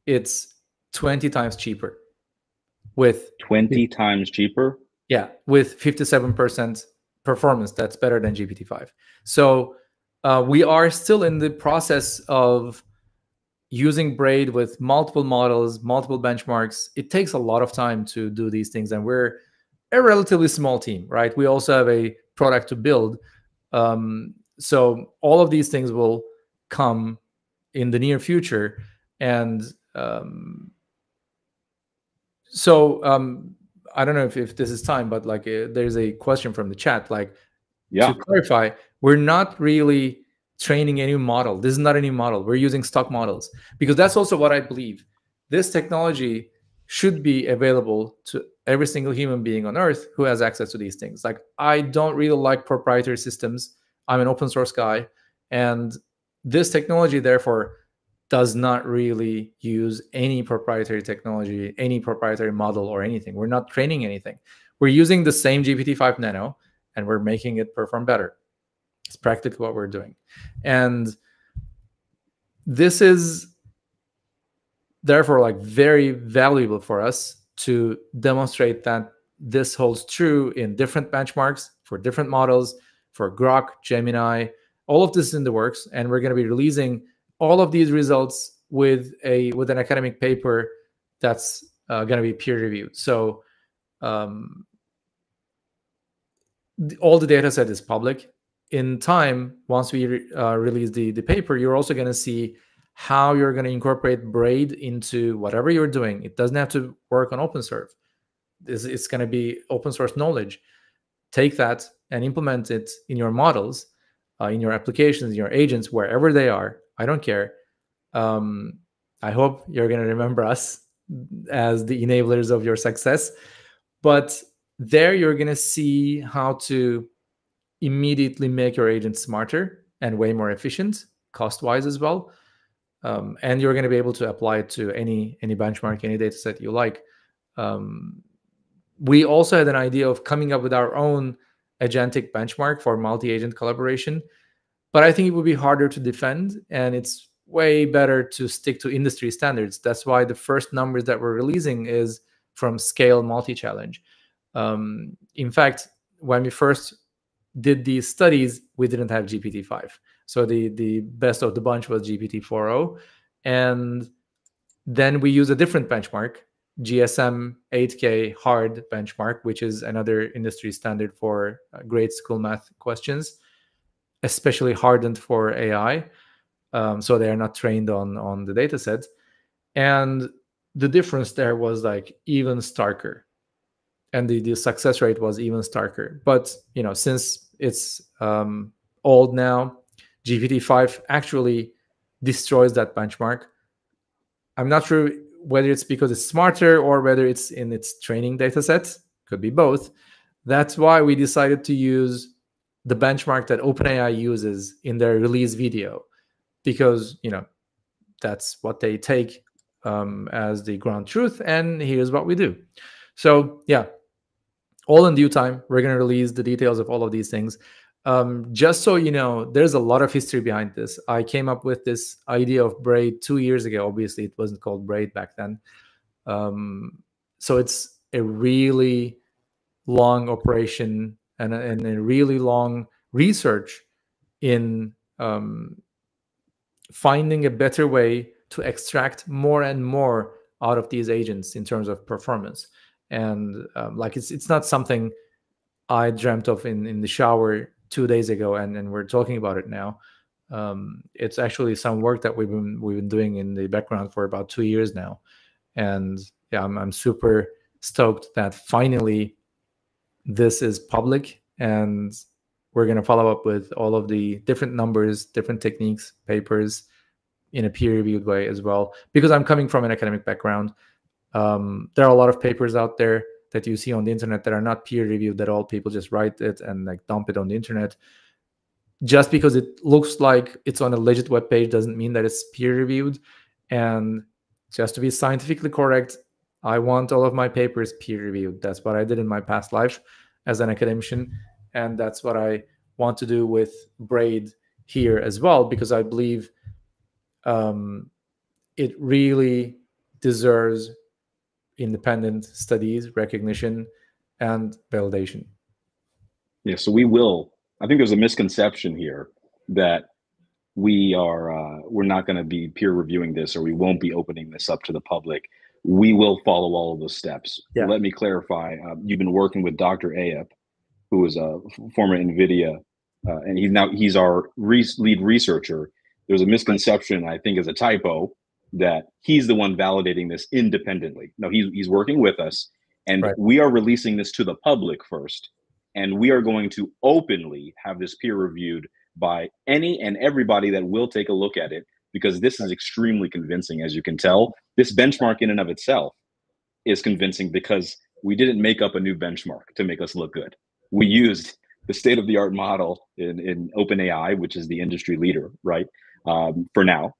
it's 20 times cheaper. With 20 times cheaper? Yeah, with 57% performance. That's better than GPT-5. So we are still in the process of using BRAID with multiple models, multiple benchmarks. It takes a lot of time to do these things, and we're a relatively small team, right? We also have a product to build. So all of these things will come in the near future. And I don't know if this is time, but like there's a question from the chat. Like, to clarify, we're not really training a new model. This is not a new model. We're using stock models, because that's also what I believe. This technology should be available to every single human being on Earth who has access to these things. Like, I don't really like proprietary systems. I'm an open source guy, and this technology, therefore, does not really use any proprietary technology, any proprietary model or anything. We're not training anything. We're using the same GPT-5 Nano, and we're making it perform better. It's practically what we're doing. And this is therefore like very valuable for us to demonstrate that this holds true in different benchmarks for different models, for Grok, Gemini. All of this is in the works, and we're going to be releasing all of these results with an academic paper that's going to be peer reviewed. So all the data set is public. In time, once we release the paper, you're also going to see how you're going to incorporate BRAID into whatever you're doing. It doesn't have to work on OpenServ. It's going to be open source knowledge. Take that and implement it in your models, in your applications, in your agents, wherever they are. I don't care. I hope you're going to remember us as the enablers of your success. But there you're going to see how to immediately make your agent smarter and way more efficient, cost-wise as well. And you're going to be able to apply it to any benchmark, any data set you like. We also had an idea of coming up with our own agentic benchmark for multi-agent collaboration, but I think it would be harder to defend, and it's way better to stick to industry standards. That's why the first numbers that we're releasing is from Scale Multi-Challenge. In fact, when we first did these studies, we didn't have GPT-5. So the best of the bunch was GPT-4o. And then we use a different benchmark, GSM 8K hard benchmark, which is another industry standard for grade school math questions, especially hardened for AI. So they are not trained on the data set. And the difference there was like even starker. And the success rate was even starker. But since it's old now, GPT-5 actually destroys that benchmark. I'm not sure whether it's because it's smarter or whether it's in its training data set. Could be both. That's why we decided to use the benchmark that OpenAI uses in their release video, because that's what they take as the ground truth, and here's what we do. So yeah, all in due time, we're going to release the details of all of these things. Just so you know, there's a lot of history behind this. I came up with this idea of BRAID 2 years ago. Obviously, it wasn't called BRAID back then. So it's a really long operation and a really long research in finding a better way to extract more and more out of these agents in terms of performance. And like it's not something I dreamt of in the shower 2 days ago, and we're talking about it now. It's actually some work that we've been doing in the background for about 2 years now, and yeah, I'm super stoked that finally this is public, and we're going to follow up with all of the different numbers, different techniques, papers in a peer-reviewed way as well. Because I'm coming from an academic background, there are a lot of papers out there that you see on the internet that are not peer-reviewed at all. People just write it and like dump it on the internet. Just because it looks like it's on a legit web page doesn't mean that it's peer-reviewed. And just to be scientifically correct, I want all of my papers peer-reviewed. That's what I did in my past life as an academician, and that's what I want to do with BRAID here as well, because I believe it really deserves independent studies, recognition, and validation. Yeah, so we will. I think there's a misconception here that we're not going to be peer reviewing this, or we won't be opening this up to the public. We will follow all of those steps. Yeah. Let me clarify. You've been working with Dr. Ayep, who is a former NVIDIA, and he's our lead researcher. There's a misconception, I think, is a typo, that he's the one validating this independently. No, he's working with us, and Right. we are releasing this to the public first, and we are going to openly have this peer reviewed by any and everybody that will take a look at it, because this is extremely convincing. As you can tell, this benchmark in and of itself is convincing, because we didn't make up a new benchmark to make us look good. We used the state-of-the-art model in OpenAI, which is the industry leader, right, for now,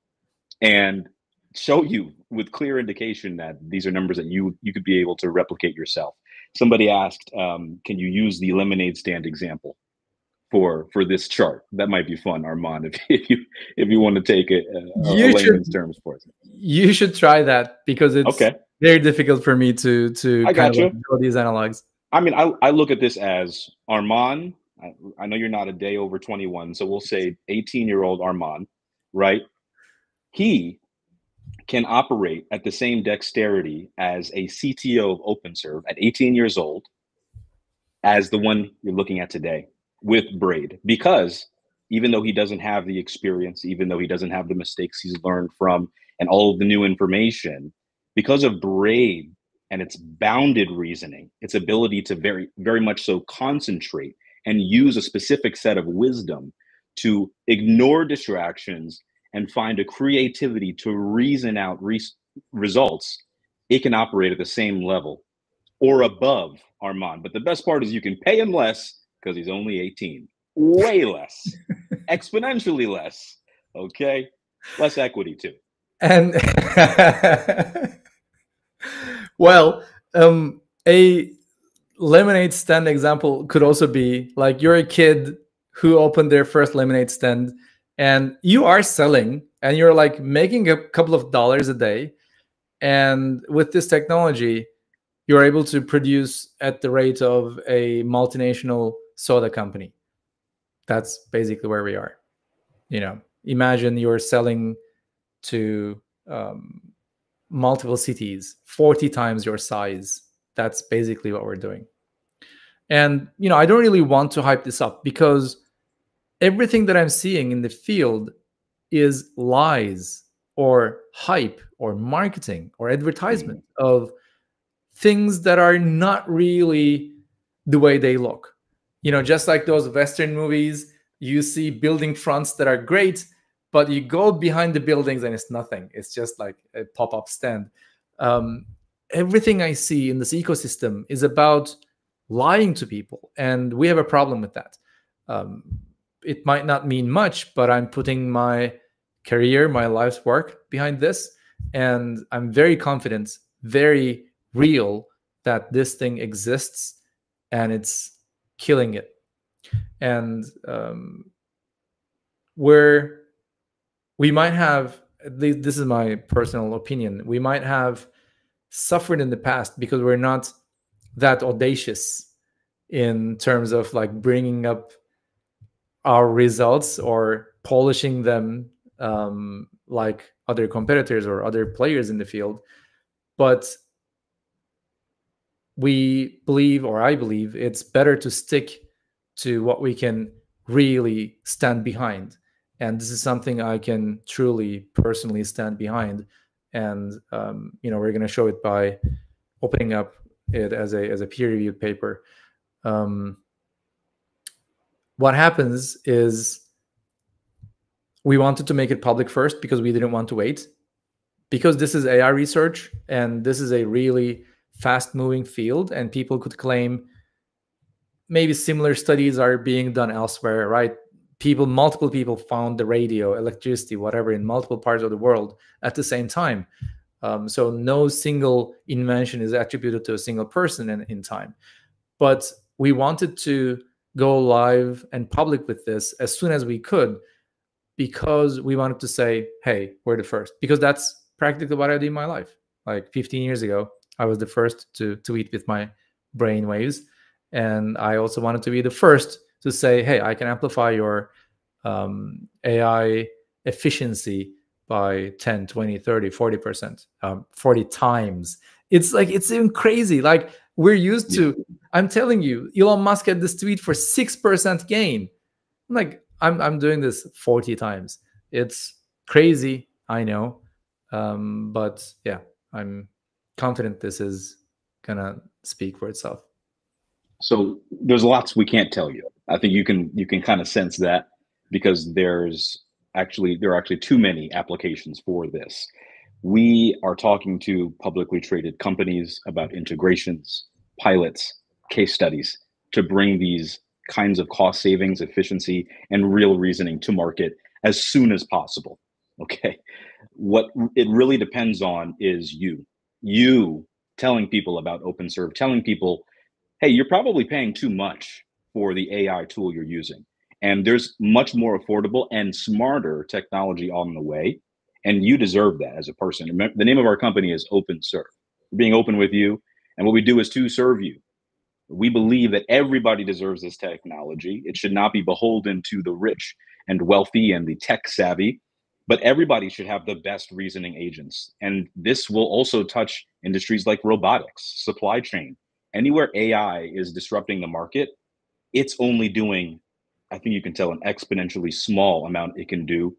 and show you with clear indication that these are numbers that you could be able to replicate yourself. Somebody asked, can you use the lemonade stand example for this chart? That might be fun, Armand, if you want to take a layman's terms for it. You should try that, because it's okay. Very difficult for me to I got you. draw these analogs. I mean, I look at this as Armand. I know you're not a day over 21, so we'll say 18-year-old Armand, right? He can operate at the same dexterity as a CTO of OpenServ at 18 years old as the one you're looking at today with BRAID, because even though he doesn't have the experience, even though he doesn't have the mistakes he's learned from and all of the new information, because of BRAID and its bounded reasoning, its ability to very, very much so concentrate and use a specific set of wisdom to ignore distractions and find a creativity to reason out results, it can operate at the same level or above Armand. But the best part is you can pay him less because he's only 18. Way less. Exponentially less. Okay? Less equity too. And well, a lemonade stand example could also be like, you're a kid who opened their first lemonade stand, and you are selling, and you're like making a couple of dollars a day. And with this technology, you're able to produce at the rate of a multinational soda company. That's basically where we are. You know, imagine you're selling to multiple cities, 40 times your size. That's basically what we're doing. And, you know, I don't really want to hype this up, because everything that I'm seeing in the field is lies or hype or marketing or advertisement of things that are not really the way they look. You know, just like those Western movies, you see building fronts that are great, but you go behind the buildings and it's nothing. It's just like a pop-up stand. Everything I see in this ecosystem is about lying to people, and we have a problem with that. It might not mean much, but I'm putting my career, my life's work behind this, and I'm very confident, very real, that this thing exists and it's killing it. And where we might have, this is my personal opinion, we might have suffered in the past because we're not that audacious in terms of like bringing up our results or polishing them like other competitors or other players in the field. But we believe, or I believe, it's better to stick to what we can really stand behind. And this is something I can truly personally stand behind. And we're going to show it by opening up it as a peer-reviewed paper. What happens is we wanted to make it public first because we didn't want to wait. Because this is AI research and this is a really fast-moving field, and people could claim maybe similar studies are being done elsewhere, right? Multiple people found the radio, electricity, whatever, in multiple parts of the world at the same time. So no single invention is attributed to a single person in time. But we wanted to go live and public with this as soon as we could, because we wanted to say, hey, we're the first. Because that's practically what I did in my life. Like 15 years ago, I was the first to tweet with my brain waves. And I also wanted to be the first to say, hey, I can amplify your AI efficiency by 10, 20, 30, 40%, 40 times. It's like, it's even crazy. Like we're used to, I'm telling you, Elon Musk had this tweet for 6% gain. I'm like, I'm doing this 40 times. It's crazy, I know. But yeah, I'm confident this is gonna speak for itself. So there's lots we can't tell you. I think you can kind of sense that, because there are actually too many applications for this. We are talking to publicly traded companies about integrations, pilots, case studies to bring these kinds of cost savings, efficiency, and real reasoning to market as soon as possible. Okay. What it really depends on is you telling people about OpenServ, telling people, hey, you're probably paying too much for the AI tool you're using. And there's much more affordable and smarter technology on the way. And you deserve that as a person. The name of our company is OpenServ. We're being open with you. And what we do is to serve you. We believe that everybody deserves this technology. It should not be beholden to the rich and wealthy and the tech savvy, but everybody should have the best reasoning agents. And this will also touch industries like robotics, supply chain. Anywhere AI is disrupting the market, it's only doing, I think you can tell, an exponentially small amount it can do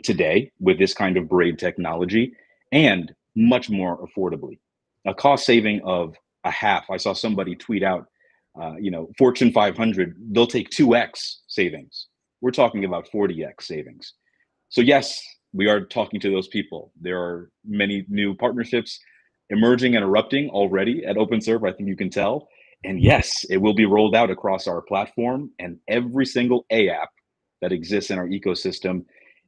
today with this kind of BRAID technology, and much more affordably. A cost saving of a half. I saw somebody tweet out, Fortune 500, they'll take 2x savings. We're talking about 40x savings. So yes, we are talking to those people. There are many new partnerships emerging and erupting already at OpenServ, I think you can tell. And yes, it will be rolled out across our platform and every single A app that exists in our ecosystem.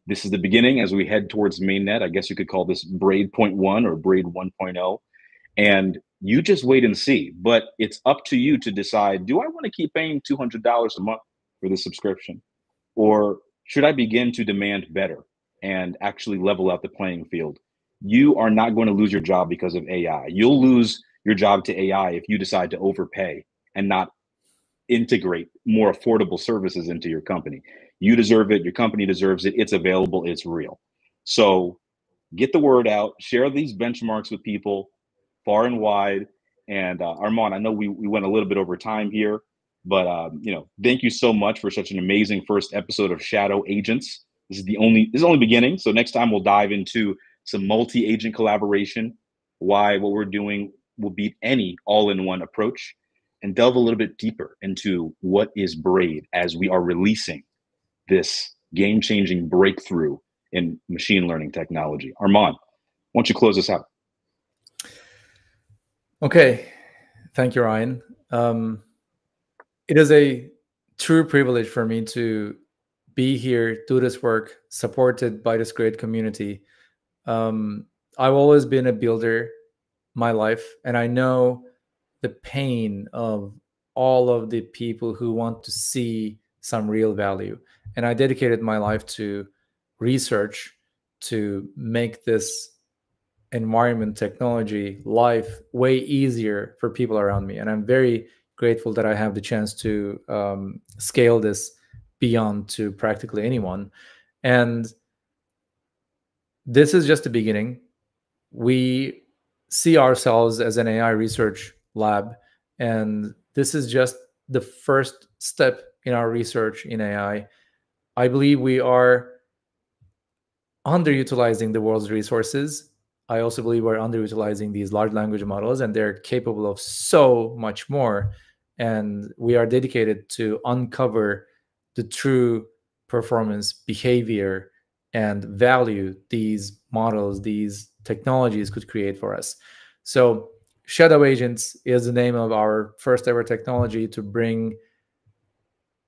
This is the beginning as we head towards mainnet. I guess you could call this BRAID 0.1 or BRAID 1.0. And you just wait and see. But it's up to you to decide, do I want to keep paying $200 a month for the subscription? Or should I begin to demand better and actually level out the playing field? You are not going to lose your job because of AI. You'll lose your job to AI if you decide to overpay and not integrate more affordable services into your company. You deserve it. Your company deserves it. It's available. It's real. So get the word out. Share these benchmarks with people far and wide. And Armağan, I know we went a little bit over time here, but thank you so much for such an amazing first episode of Shadow Agents. This is only beginning. So next time we'll dive into some multi-agent collaboration, why what we're doing will beat any all-in-one approach, and delve a little bit deeper into what is BRAID as we are releasing this game-changing breakthrough in machine learning technology. Armağan, why don't you close us out? Okay, thank you, Ryan. It is a true privilege for me to be here, do this work, supported by this great community. I've always been a builder my life, and I know the pain of all of the people who want to see some real value. And I dedicated my life to research to make this environment, technology, life way easier for people around me. And I'm very grateful that I have the chance to scale this beyond to practically anyone. And this is just the beginning. We see ourselves as an AI research lab, and this is just the first step in our research in AI. I believe we are underutilizing the world's resources. I also believe we're underutilizing these large language models, and they're capable of so much more. And we are dedicated to uncover the true performance, behavior, and value these models, these technologies could create for us. So Shadow Agents is the name of our first ever technology to bring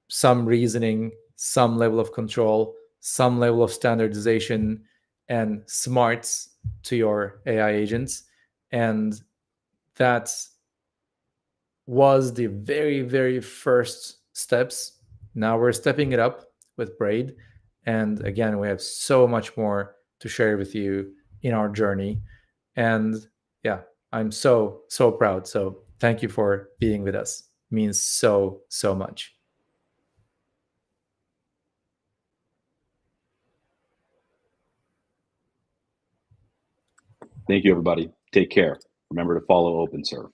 some reasoning, some level of control, some level of standardization and smarts to your AI agents. And that was the very, very first steps. Now we're stepping it up with BRAID. And again, we have so much more to share with you in our journey. And yeah, I'm so, so proud. So thank you for being with us. It means so, so much. Thank you, everybody. Take care. Remember to follow OpenServ.